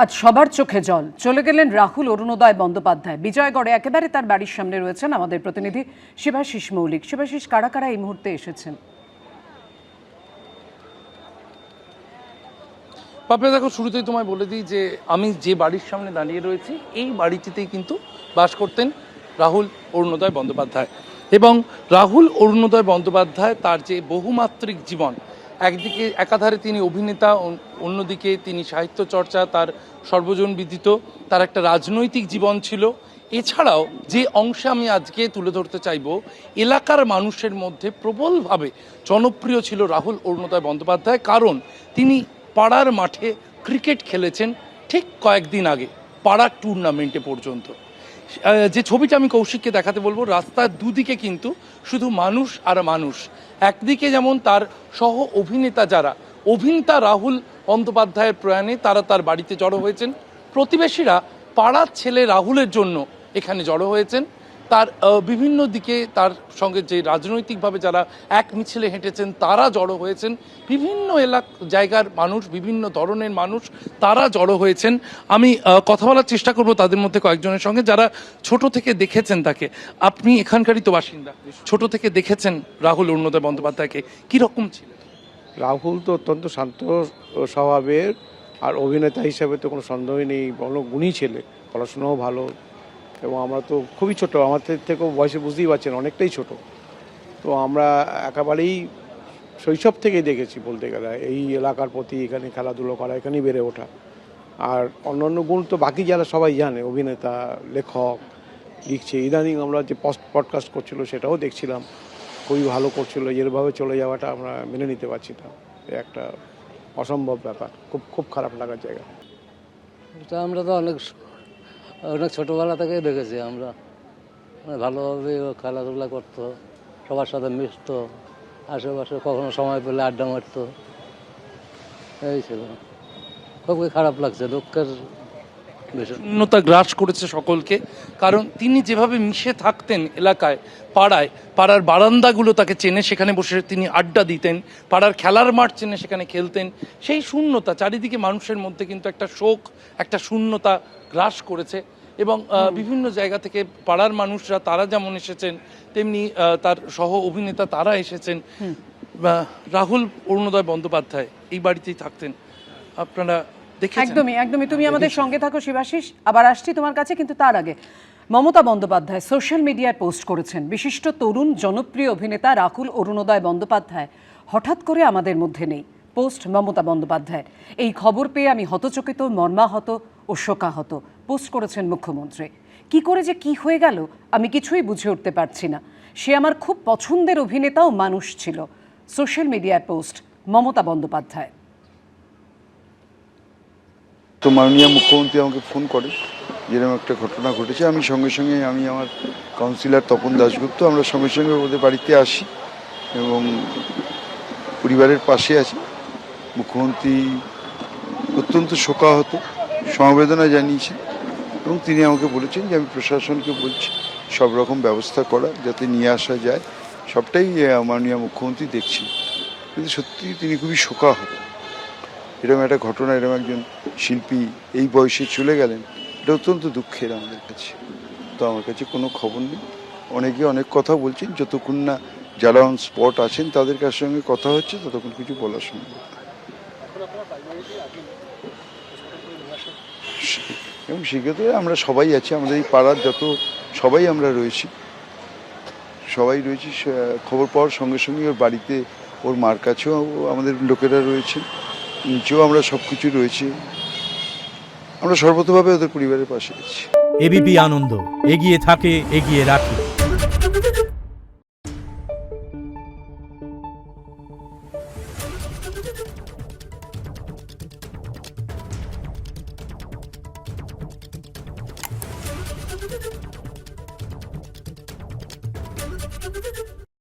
আজ সবার চোখে জল, চলে গেলেন রাহুল অরুণোদয় বন্দ্যোপাধ্যায়। বিজয়গড়ে একেবারে তার বাড়ির সামনে রয়েছেন আমাদের প্রতিনিধি শিবাশিস মৌলিক। শিবাশিস, কারা কারা এই মুহূর্তে এসেছেন? পাপড়া, দেখো, শুরুতেই তোমায় বলে দিই যে আমি যে বাড়ির সামনে দাঁড়িয়ে রয়েছি এই বাড়িটিতেই কিন্তু বাস করতেন রাহুল অরুণোদয় বন্দ্যোপাধ্যায়। এবং রাহুল অরুণোদয় বন্দ্যোপাধ্যায় তার যে বহুমাত্রিক জীবন, একদিকে একাধারে তিনি অভিনেতা, অন্যদিকে তিনি সাহিত্য চর্চা, তার সর্বজন বিদিত, তার একটা রাজনৈতিক জীবন ছিল। এছাড়াও যে অংশে আমি আজকে তুলে ধরতে চাইব, এলাকার মানুষের মধ্যে প্রবলভাবে জনপ্রিয় ছিল রাহুল অরুণোদয় বন্দ্যোপাধ্যায়, কারণ তিনি পাড়ার মাঠে ক্রিকেট খেলেছেন ঠিক কয়েকদিন আগে, পাড়ার টুর্নামেন্টে পর্যন্ত। যে ছবিটা আমি কৌশিককে দেখাতে বলবো, রাস্তার দুদিকে কিন্তু শুধু মানুষ আর মানুষ। একদিকে যেমন তার সহ অভিনেতা যারা, অভিনেতা রাহুল বন্দ্যোপাধ্যায়ের প্রয়াণে তারা তার বাড়িতে জড়ো হয়েছেন, প্রতিবেশীরা পাড়ার ছেলে রাহুলের জন্য এখানে জড়ো হয়েছেন, তার বিভিন্ন দিকে তার সঙ্গে যে রাজনৈতিকভাবে যারা এক মিছিলে হেঁটেছেন তারা জড়ো হয়েছেন, বিভিন্ন জায়গার মানুষ, বিভিন্ন ধরনের মানুষ তারা জড়ো হয়েছেন। আমি কথা বলার চেষ্টা করব তাদের মধ্যে কয়েকজনের সঙ্গে যারা ছোট থেকে দেখেছেন তাকে। আপনি এখানকারই তো বাসিন্দা, ছোট থেকে দেখেছেন রাহুল অরুণোদয় বন্দ্যোপাধ্যায়কে, কীরকম ছিল? রাহুল তো অত্যন্ত শান্ত স্বভাবের, আর অভিনেতা হিসাবে তো কোনো সন্দেহই নেই, বড় গুণী ছেলে, পড়াশোনাও ভালো। এবং আমরা তো খুবই ছোট, আমাদের থেকেও বয়সে বুঝতেই পারছেন অনেকটাই ছোট। তো আমরা একেবারেই শৈশব থেকেই দেখেছি বলতে গেলে এই এলাকার প্রতি, এখানে খেলাধুলো করা, এখানেই বেড়ে ওঠা। আর অন্যান্য গুণ তো বাকি যারা সবাই জানে, অভিনেতা, লেখক, লিখছে। ইদানিং আমরা যে পডকাস্ট করছিল সেটাও দেখছিলাম, খুবই ভালো করছিল। এরভাবে চলে যাওয়াটা আমরা মেনে নিতে পারছি না, একটা অসম্ভব ব্যাপার, খুব খুব খারাপ লাগার জায়গা। এটা আমরা তো অনেক ছোটোবেলা থেকেই দেখেছি আমরা, ভালোভাবে খেলাধুলা করতো, সবার সাথে মিশতো, আশেপাশে কখনো সময় পেলে আড্ডা মারতো, এই ছিল। খুবই খারাপ লাগছে, দুঃখের বিষয়। শূন্যতা গ্রাস করেছে সকলকে, কারণ তিনি যেভাবে মিশে থাকতেন এলাকায়, পাড়ায়, পাড়ার বারান্দাগুলো তাকে চেনে, সেখানে বসে তিনি আড্ডা দিতেন, পাড়ার খেলার মাঠ চেনে, সেখানে খেলতেন। সেই শূন্যতা চারিদিকে মানুষের মধ্যে কিন্তু একটা শোক, একটা শূন্যতা গ্রাস করেছে। এবং বিভিন্ন জায়গা থেকে পাড়ার মানুষরা তারা যেমন এসেছেন, তেমনি তার সহ অভিনেতা তারা এসেছেন। রাহুল অরুণোদয় বন্দ্যোপাধ্যায় এই বাড়িতেই থাকতেন, আপনারা একদমই একদমই। তুমি আমাদের সঙ্গে থাকো শিবাশিস, আবার আসছি তোমার কাছে, কিন্তু তার আগে মমতা বন্দ্যোপাধ্যায় সোশ্যাল মিডিয়ায় পোস্ট করেছেন, বিশিষ্ট তরুণ জনপ্রিয় অভিনেতা রাহুল অরুণোদয় বন্দ্যোপাধ্যায় হঠাৎ করে আমাদের মধ্যে নেই। পোস্ট মমতা বন্দ্যোপাধ্যায়ের, এই খবর পেয়ে আমি হতচকিত, মর্মাহত ও শোকাহত। পোস্ট করেছেন মুখ্যমন্ত্রী। কি করে যে কি হয়ে গেল আমি কিছুই বুঝে উঠতে পারছি না। সে আমার খুব পছন্দের অভিনেতা ও মানুষ ছিল। সোশ্যাল মিডিয়ায় পোস্ট মমতা বন্দ্যোপাধ্যায়। তো মাননীয় মুখ্যমন্ত্রী আমাকে ফোন করে, যেরকম একটা ঘটনা ঘটেছে। আমি সঙ্গে সঙ্গে, আমি আমার কাউন্সিলর তপন দাশগুপ্ত, আমরা সঙ্গে সঙ্গে ওদের বাড়িতে আসি এবং পরিবারের পাশে আছি। মুখ্যমন্ত্রী অত্যন্ত শোকাহত, সমবেদনা জানিয়েছেন এবং তিনি আমাকে বলেছেন যে আমি প্রশাসনকে বলছি সব রকম ব্যবস্থা করা যাতে নিয়ে আসা যায়, সবটাই মাননীয় মুখ্যমন্ত্রী দেখছেন। কিন্তু সত্যি তিনি খুবই শোকাহত। এরকম একটা ঘটনা, এরকম একজন শিল্পী এই বয়সে চলে গেলেন, এটা অত্যন্ত দুঃখের আমাদের কাছে। তো আমার কাছে কোনো খবর নেই, অনেকে অনেক কথা বলছেন, যতক্ষণ না যারা অন স্পট আছেন তাদের কার সঙ্গে কথা হচ্ছে ততক্ষণ কিছু বলা সম্ভব। এবং সেক্ষেত্রে আমরা সবাই আছি, আমাদের এই পাড়ার যত সবাই আমরা রয়েছি, খবর পাওয়ার সঙ্গে সঙ্গে ওর বাড়িতে, ওর মার কাছেও আমাদের লোকেরা রয়েছে, নিচেও আমরা সব কিছু রয়েছি। আমরা সর্বতভাবে ওদের পরিবারের পাশে আছি। এবিপি আনন্দ, এগিয়ে থাকে, এগিয়ে রাখে।